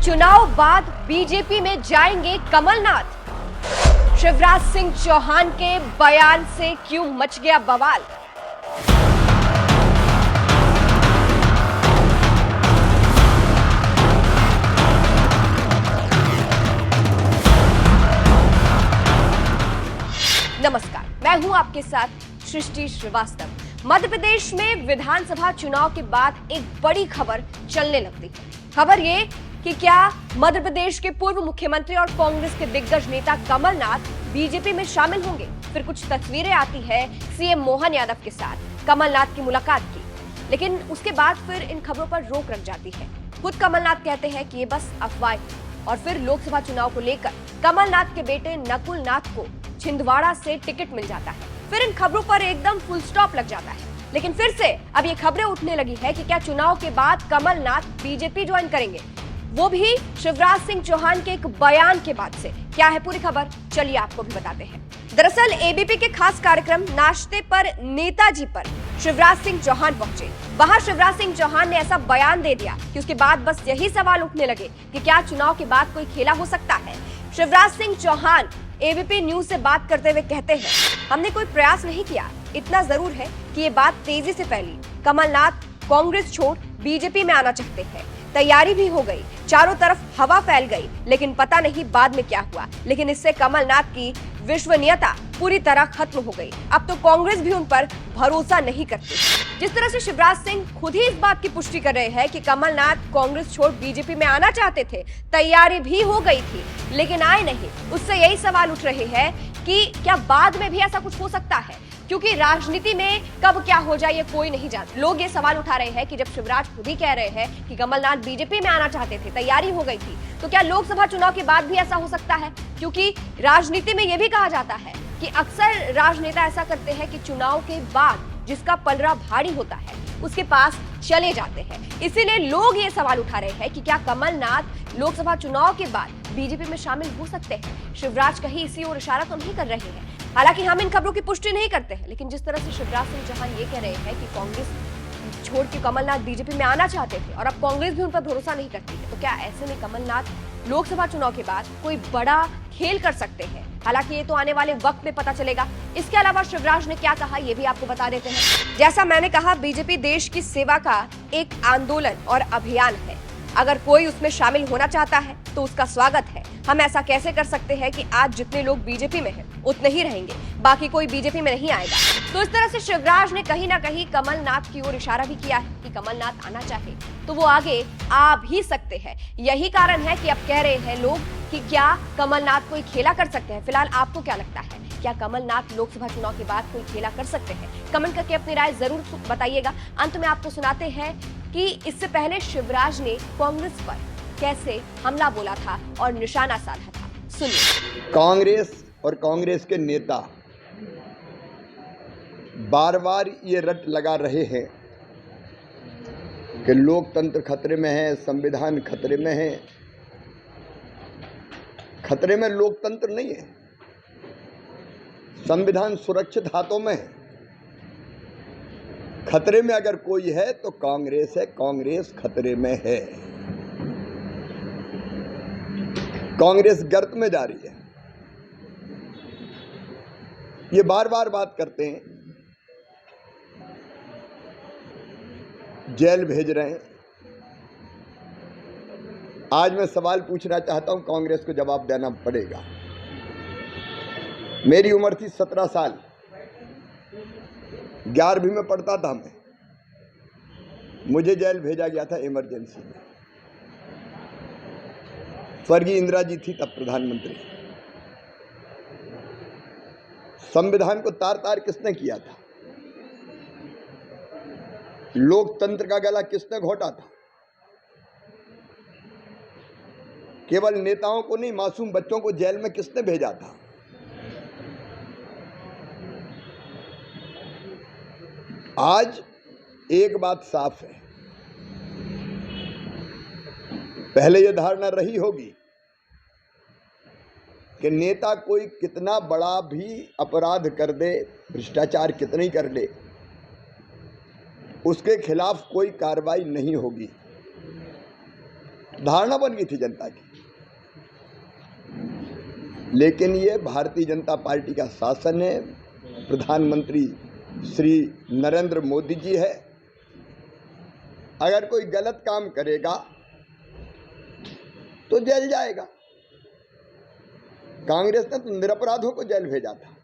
चुनाव बाद बीजेपी में जाएंगे कमलनाथ। शिवराज सिंह चौहान के बयान से क्यों मच गया बवाल। नमस्कार, मैं हूं आपके साथ सृष्टि श्रीवास्तव। मध्य प्रदेश में विधानसभा चुनाव के बाद एक बड़ी खबर चलने लगती है। खबर ये कि क्या मध्य प्रदेश के पूर्व मुख्यमंत्री और कांग्रेस के दिग्गज नेता कमलनाथ बीजेपी में शामिल होंगे। फिर कुछ तस्वीरें आती है सीएम मोहन यादव के साथ कमलनाथ की मुलाकात की, लेकिन उसके बाद फिर इन खबरों पर रोक लग जाती है। खुद कमलनाथ कहते हैं कि ये बस अफवाह। और फिर लोकसभा चुनाव को लेकर कमलनाथ के बेटे नकुल नाथ को छिंदवाड़ा से टिकट मिल जाता है। फिर इन खबरों पर एकदम फुल स्टॉप लग जाता है। लेकिन फिर से अब ये खबरें उठने लगी है कि क्या चुनाव के बाद कमलनाथ बीजेपी ज्वाइन करेंगे, वो भी शिवराज सिंह चौहान के एक बयान के बाद से। क्या है पूरी खबर, चलिए आपको भी बताते हैं। दरअसल एबीपी के खास कार्यक्रम नाश्ते पर नेताजी पर शिवराज सिंह चौहान पहुंचे। वहां शिवराज सिंह चौहान ने ऐसा बयान दे दिया कि उसके बाद बस यही सवाल उठने लगे कि क्या चुनाव के बाद कोई खेला हो सकता है। शिवराज सिंह चौहान एबीपी न्यूज से बात करते हुए कहते हैं, हमने कोई प्रयास नहीं किया, इतना जरूर है कि ये बात तेजी से फैली। कमलनाथ कांग्रेस छोड़ बीजेपी में आना चाहते हैं, तैयारी भी हो गई, चारों तरफ हवा फैल गई, लेकिन पता नहीं बाद में क्या हुआ। लेकिन इससे कमलनाथ की विश्वसनीयता पूरी तरह खत्म हो गई। अब तो कांग्रेस भी उन पर भरोसा नहीं करती। जिस तरह से शिवराज सिंह खुद ही इस बात की पुष्टि कर रहे हैं कि कमलनाथ कांग्रेस छोड़ बीजेपी में आना चाहते थे, तैयारी भी हो गई थी, लेकिन आए नहीं। उससे यही सवाल उठ रहे हैं कि क्या बाद में भी ऐसा कुछ हो सकता है, क्योंकि राजनीति में कब क्या हो जाए ये कोई नहीं जानता। लोग ये सवाल उठा रहे हैं कि जब शिवराज खुद ही कह रहे हैं कि कमलनाथ बीजेपी में आना चाहते थे, तैयारी हो गई थी, तो क्या लोकसभा चुनाव के बाद भी ऐसा हो सकता है। क्योंकि राजनीति में यह भी कहा जाता है कि अक्सर राजनेता ऐसा करते हैं कि चुनाव के बाद जिसका पलड़ा भारी होता है उसके पास चले जाते हैं। इसीलिए लोग ये सवाल उठा रहे हैं कि क्या कमलनाथ लोकसभा चुनाव के बाद बीजेपी में शामिल हो सकते हैं। शिवराज कहीं इसी ओर इशारा तो नहीं कर रहे हैं। हालांकि हम इन खबरों की पुष्टि नहीं करते हैं, लेकिन जिस तरह से शिवराज सिंह चौहान ये कह रहे हैं कि कांग्रेस छोड़ के कमलनाथ बीजेपी में आना चाहते थे और अब कांग्रेस भी उन पर भरोसा नहीं करती है, तो क्या ऐसे में कमलनाथ लोकसभा चुनाव के बाद कोई बड़ा खेल कर सकते हैं। हालांकि ये तो आने वाले वक्त में पता चलेगा। इसके अलावा शिवराज ने क्या कहा ये भी आपको बता देते हैं। जैसा मैंने कहा, बीजेपी देश की सेवा का एक आंदोलन और अभियान है। अगर कोई उसमें शामिल होना चाहता है तो उसका स्वागत है। हम ऐसा कैसे कर सकते हैं कि आज जितने लोग बीजेपी में हैं उतने ही रहेंगे, बाकी कोई बीजेपी में नहीं आएगा। तो इस तरह से शिवराज ने कहीं ना कहीं कमलनाथ की ओर इशारा भी किया है कि कमलनाथ आना चाहे तो वो आगे आ भी सकते हैं। यही कारण है कि अब कह रहे हैं लोग कि क्या कमलनाथ कोई खेला कर सकते हैं। फिलहाल आपको क्या लगता है, क्या कमलनाथ लोकसभा चुनाव के बाद कोई खेला कर सकते हैं? कमेंट करके अपनी राय जरूर बताइएगा। अंत में आपको सुनाते हैं कि इससे पहले शिवराज ने कांग्रेस पर कैसे हमला बोला था और निशाना साधा था, सुनिए। कांग्रेस और कांग्रेस के नेता बार बार ये रट लगा रहे हैं कि लोकतंत्र खतरे में है, संविधान खतरे में है। खतरे में लोकतंत्र नहीं है, संविधान सुरक्षित हाथों में है। खतरे में अगर कोई है तो कांग्रेस है, कांग्रेस खतरे में है। कांग्रेस गर्त में जा रही है। ये बार बार बात करते हैं, जेल भेज रहे हैं। आज मैं सवाल पूछना चाहता हूं, कांग्रेस को जवाब देना पड़ेगा। मेरी उम्र थी 17 साल, 11वीं में पढ़ता था मैं, मुझे जेल भेजा गया था इमरजेंसी में। स्वर्गीय इंदिरा जी थी तब प्रधानमंत्री। संविधान को तार तार किसने किया था? लोकतंत्र का गला किसने घोटा था? केवल नेताओं को नहीं, मासूम बच्चों को जेल में किसने भेजा था? आज एक बात साफ है, पहले यह धारणा रही होगी कि नेता कोई कितना बड़ा भी अपराध कर दे, भ्रष्टाचार कितना ही कर ले, उसके खिलाफ कोई कार्रवाई नहीं होगी। धारणा बन गई थी जनता की। लेकिन ये भारतीय जनता पार्टी का शासन है, प्रधानमंत्री श्री नरेंद्र मोदी जी है। अगर कोई गलत काम करेगा तो जेल जाएगा। कांग्रेस ने तो निरपराधों को जेल भेजा था।